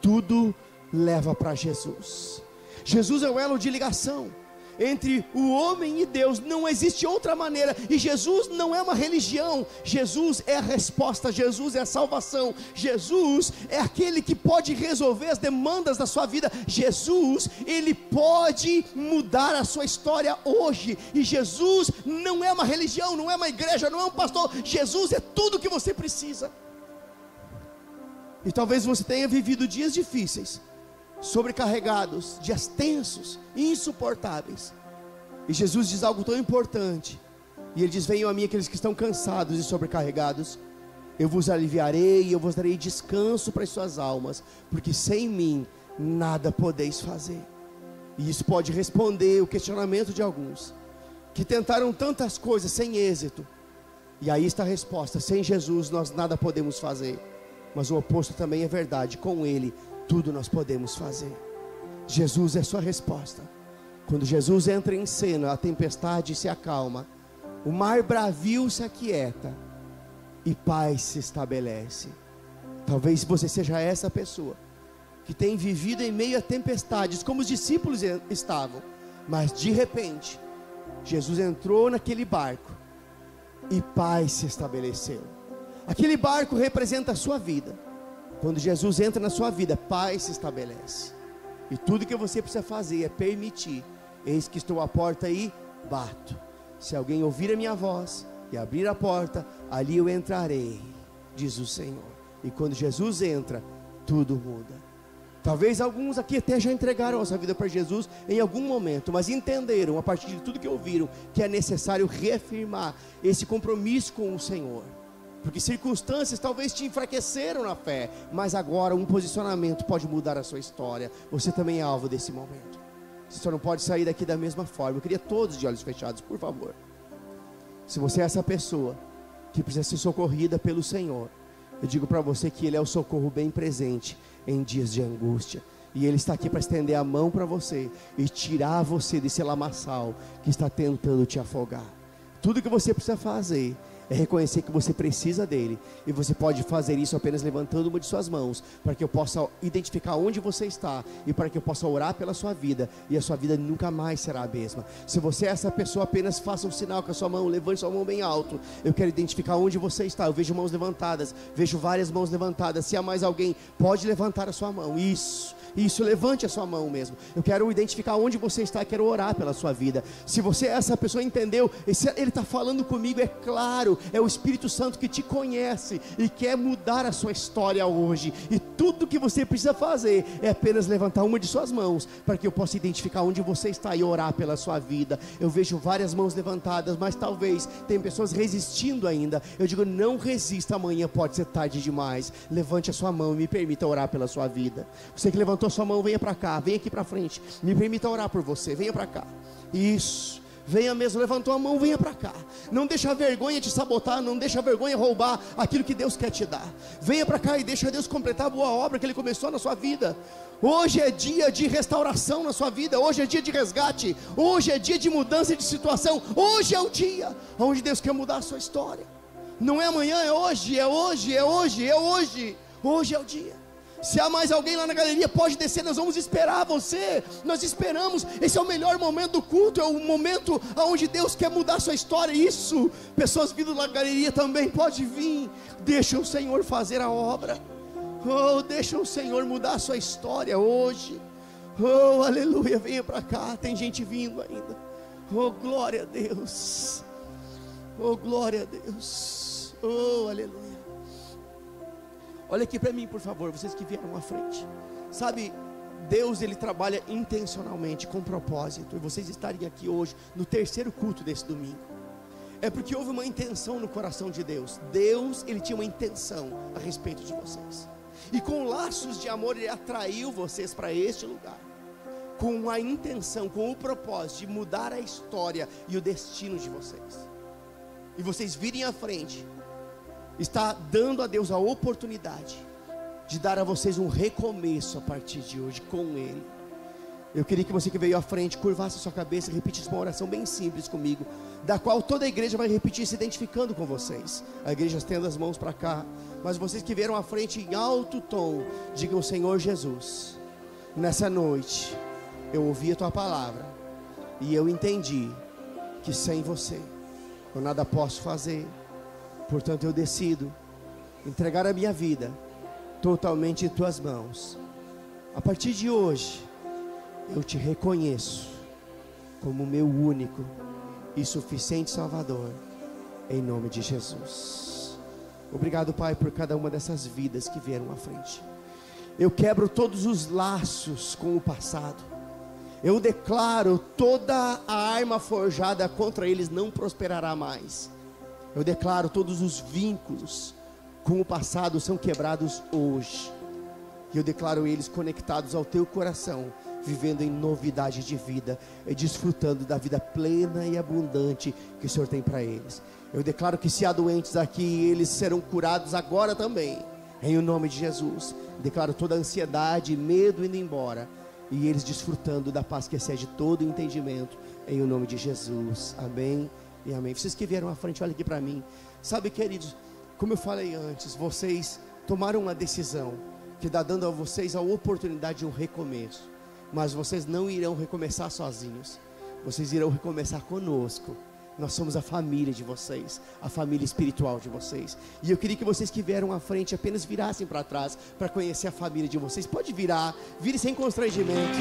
Tudo leva para Jesus. Jesus é o elo de ligação entre o homem e Deus. Não existe outra maneira. E Jesus não é uma religião. Jesus é a resposta. Jesus é a salvação. Jesus é aquele que pode resolver as demandas da sua vida. Jesus, ele pode mudar a sua história hoje. E Jesus não é uma religião, não é uma igreja, não é um pastor. Jesus é tudo que você precisa. E talvez você tenha vivido dias difíceis, sobrecarregados, dias tensos, insuportáveis. E Jesus diz algo tão importante. E Ele diz: venham a mim aqueles que estão cansados e sobrecarregados, eu vos aliviarei, eu vos darei descanso para as suas almas, porque sem mim nada podeis fazer. E isso pode responder o questionamento de alguns que tentaram tantas coisas sem êxito. E aí está a resposta: sem Jesus nós nada podemos fazer. Mas o oposto também é verdade, com Ele tudo nós podemos fazer. Jesus é sua resposta. Quando Jesus entra em cena, a tempestade se acalma, o mar bravio se aquieta e paz se estabelece. Talvez você seja essa pessoa que tem vivido em meio a tempestades, como os discípulos estavam, mas de repente Jesus entrou naquele barco e paz se estabeleceu. Aquele barco representa a sua vida. Quando Jesus entra na sua vida, paz se estabelece. E tudo que você precisa fazer é permitir: eis que estou à porta e bato. Se alguém ouvir a minha voz e abrir a porta, ali eu entrarei, diz o Senhor. E quando Jesus entra, tudo muda. Talvez alguns aqui até já entregaram a sua vida para Jesus em algum momento, mas entenderam, a partir de tudo que ouviram, que é necessário reafirmar esse compromisso com o Senhor. Porque circunstâncias talvez te enfraqueceram na fé, mas agora um posicionamento pode mudar a sua história. Você também é alvo desse momento. Você só não pode sair daqui da mesma forma. Eu queria todos de olhos fechados, por favor. Se você é essa pessoa que precisa ser socorrida pelo Senhor, eu digo para você que Ele é o socorro bem presente em dias de angústia. E Ele está aqui para estender a mão para você e tirar você desse lamaçal que está tentando te afogar. Tudo que você precisa fazer é reconhecer que você precisa dele, e você pode fazer isso apenas levantando uma de suas mãos, para que eu possa identificar onde você está, e para que eu possa orar pela sua vida, e a sua vida nunca mais será a mesma. Se você é essa pessoa, apenas faça um sinal com a sua mão, levante sua mão bem alto. Eu quero identificar onde você está. Eu vejo mãos levantadas, vejo várias mãos levantadas. Se há mais alguém, pode levantar a sua mão. Isso, levante a sua mão mesmo. Eu quero identificar onde você está, quero orar pela sua vida. Se você é essa pessoa, entendeu? Ele está falando comigo, é claro, é o Espírito Santo que te conhece e quer mudar a sua história hoje. E tudo que você precisa fazer é apenas levantar uma de suas mãos, para que eu possa identificar onde você está e orar pela sua vida. Eu vejo várias mãos levantadas, mas talvez tem pessoas resistindo ainda. Eu digo, não resista, amanhã pode ser tarde demais. Levante a sua mão e me permita orar pela sua vida. Você que levantou sua mão, venha para cá, venha aqui para frente, me permita orar por você, venha para cá. Isso, venha mesmo, levantou a mão, venha para cá. Não deixa a vergonha te sabotar, não deixa a vergonha roubar aquilo que Deus quer te dar. Venha para cá e deixa Deus completar a boa obra que Ele começou na sua vida. Hoje é dia de restauração na sua vida, hoje é dia de resgate, hoje é dia de mudança de situação, hoje é o dia onde Deus quer mudar a sua história. Não é amanhã, é hoje, é hoje, é hoje, é hoje. Hoje é o dia. Se há mais alguém lá na galeria, pode descer, nós vamos esperar você. Nós esperamos, esse é o melhor momento do culto, é o momento onde Deus quer mudar a sua história. Isso, pessoas vindo na galeria também, pode vir. Deixa o Senhor fazer a obra. Oh, deixa o Senhor mudar a sua história hoje. Oh, aleluia, venha para cá, tem gente vindo ainda. Oh, glória a Deus. Oh, glória a Deus. Oh, aleluia. Olha aqui para mim, por favor, vocês que vieram à frente. Sabe, Deus, Ele trabalha intencionalmente, com propósito. E vocês estarem aqui hoje, no terceiro culto desse domingo, é porque houve uma intenção no coração de Deus. Deus, Ele tinha uma intenção a respeito de vocês. E com laços de amor, Ele atraiu vocês para este lugar, com a intenção, com o propósito de mudar a história e o destino de vocês. E vocês virem à frente, está dando a Deus a oportunidade de dar a vocês um recomeço a partir de hoje com Ele. Eu queria que você que veio à frente curvasse a sua cabeça e repetisse uma oração bem simples comigo, da qual toda a igreja vai repetir, se identificando com vocês. A igreja estenda as mãos para cá, mas vocês que vieram à frente em alto tom, digam: Senhor Jesus, nessa noite eu ouvi a Tua palavra e eu entendi que sem você eu nada posso fazer. Portanto, eu decido entregar a minha vida totalmente em Tuas mãos. A partir de hoje, eu Te reconheço como meu único e suficiente Salvador, em nome de Jesus. Obrigado, Pai, por cada uma dessas vidas que vieram à frente. Eu quebro todos os laços com o passado. Eu declaro: toda a arma forjada contra eles não prosperará mais. Eu declaro: todos os vínculos com o passado são quebrados hoje. E eu declaro eles conectados ao Teu coração, vivendo em novidade de vida e desfrutando da vida plena e abundante que o Senhor tem para eles. Eu declaro que se há doentes aqui, eles serão curados agora também, em o nome de Jesus. Declaro toda a ansiedade e medo indo embora, e eles desfrutando da paz que excede todo entendimento, em o nome de Jesus. Amém e amém. Vocês que vieram à frente, olhem aqui para mim. Sabe, queridos, como eu falei antes, vocês tomaram uma decisão que está dando a vocês a oportunidade de um recomeço. Mas vocês não irão recomeçar sozinhos, vocês irão recomeçar conosco. Nós somos a família de vocês, a família espiritual de vocês. E eu queria que vocês que vieram à frente apenas virassem para trás, para conhecer a família de vocês. Pode virar, vire sem constrangimento.